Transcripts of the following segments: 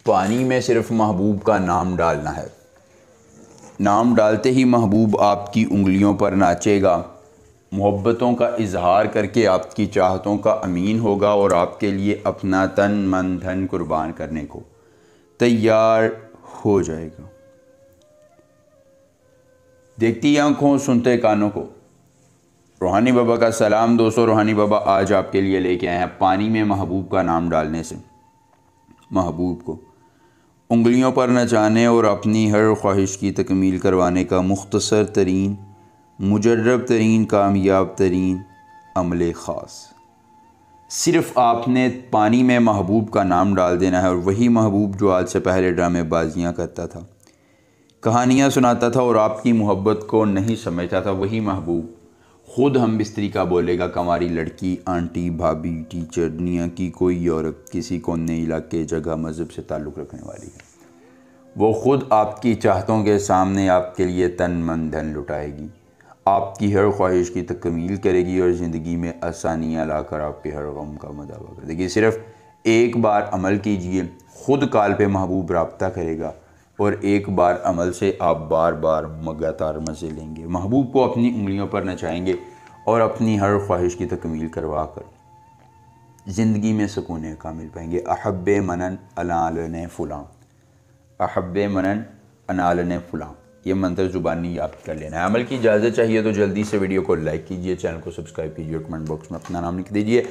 पानी में सिर्फ महबूब का नाम डालना है। नाम डालते ही महबूब आपकी उंगलियों पर नाचेगा, मोहब्बतों का इजहार करके आपकी चाहतों का अमीन होगा और आपके लिए अपना तन मन धन कुर्बान करने को तैयार हो जाएगा। देखती आंखों सुनते कानों को। रूहानी बाबा का सलाम दोस्तों। रूहानी बाबा आज आपके लिए लेके आए हैं पानी में महबूब का नाम डालने से महबूब को उंगलियों पर नचाने और अपनी हर ख्वाहिश की तकमील करवाने का मुख्तसर तरीन, मुजर्रब तरीन, कामयाब तरीन अमल ख़ास। सिर्फ़ आपने पानी में महबूब का नाम डाल देना है और वही महबूब जो आज से पहले ड्रामेबाजियाँ करता था, कहानियाँ सुनाता था और आपकी मोहब्बत को नहीं समझता था, वही महबूब ख़ुद हम बिस्तरी का बोलेगा। कमारी लड़की, आंटी, भाभी, टीचर, दुनिया की कोई औरत, किसी कोने इलाके, जगह, मज़हब से ताल्लुक़ रखने वाली है, वो ख़ुद आपकी चाहतों के सामने आपके लिए तन मन धन लुटाएगी, आपकी हर ख्वाहिश की तकमील करेगी और ज़िंदगी में आसानियाँ लाकर आपके हर गम का मदावा कर देगी। सिर्फ़ एक बार अमल कीजिए, ख़ुद काल पे महबूब राब्ता करेगा और एक बार अमल से आप बार बार लगातार मज़े लेंगे। महबूब को अपनी उंगलियों पर नचाएंगे और अपनी हर ख्वाहिश की तकमील करवा कर ज़िंदगी में सुकून कामिल पाएंगे। अहब्ब मनन अलालन फ़ुलां, अहब्ब मनन अनालन फ़ुलां, ये मंत्र ज़ुबानी याद कर लेना है। अमल की इजाज़त चाहिए तो जल्दी से वीडियो को लाइक कीजिए, चैनल को सब्सक्राइब कीजिए, कमेंट बॉक्स में अपना नाम लिख दीजिए।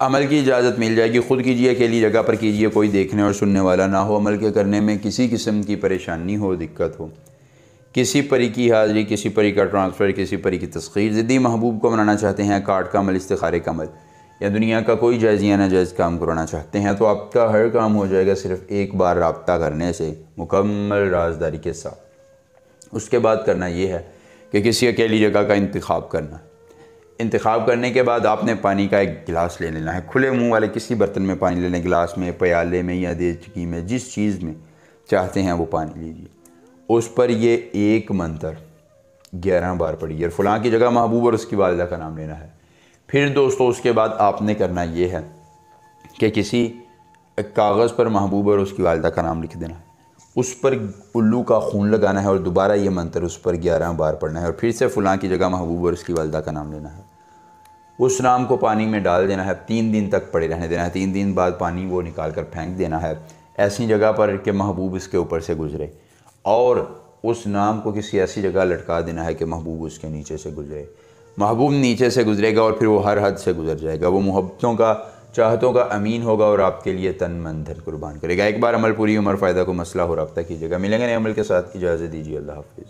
अमल की इजाज़त मिल जाएगी। ख़ुद कीजिए, अकेली जगह पर कीजिए, कोई देखने और सुनने वाला ना हो। अमल के करने में किसी किस्म की परेशानी हो, दिक्कत हो, किसी परी की हाज़िरी, किसी परी का ट्रांसफ़र, किसी परी की तस्ख़ीर, ज़िद्दी महबूब को मनाना चाहते हैं, कार्ड का अमल, इस्तिखारे का अमल या दुनिया का कोई जायज़ या नाजायज़ काम कराना चाहते हैं तो आपका हर काम हो जाएगा सिर्फ़ एक बार राब्ता करने से, मुकम्मल राज़दारी के साथ। उसके बाद करना ये है कि किसी अकेली जगह का इंतखाब करना। इंतखाब करने के बाद आपने पानी का एक गिलास ले लेना है। खुले मुंह वाले किसी बर्तन में पानी ले लें, गिलास में, प्याले में या देचकी में, जिस चीज़ में चाहते हैं वो पानी लीजिए। उस पर ये एक मंत्र 11 बार पढ़िए और फ़लाँ की जगह महबूब और उसकी वालिदा का नाम लेना है। फिर दोस्तों उसके बाद आपने करना ये है कि किसी कागज़ पर महबूब और उसकी वालिदा का नाम लिख देना है, उस पर उल्लू का खून लगाना है और दोबारा ये मंत्र उस पर 11 बार पढ़ना है और फिर से फ़लाँ की जगह महबूब और उसकी वालिदा का नाम लेना है। उस नाम को पानी में डाल देना है, 3 दिन तक पड़े रहने देना है। 3 दिन बाद पानी वो निकाल कर फेंक देना है ऐसी जगह पर कि महबूब इसके ऊपर से गुज़रे, और उस नाम को किसी ऐसी जगह लटका देना है कि महबूब उसके नीचे से गुज़रे। महबूब नीचे से गुज़रेगा और फिर वो हर हद से गुज़र जाएगा। वो मोहब्बतों का, चाहतों का अमीन होगा और आपके लिए तन मन धन कुर्बान करेगा। एक बार अमल, पूरी उम्र फ़ायदा को मसला हो रब्ता कीजिएगा। मिलेंगे नए अमल के साथ, इजाज़त दीजिए। अल्लाह हाफ़िज़।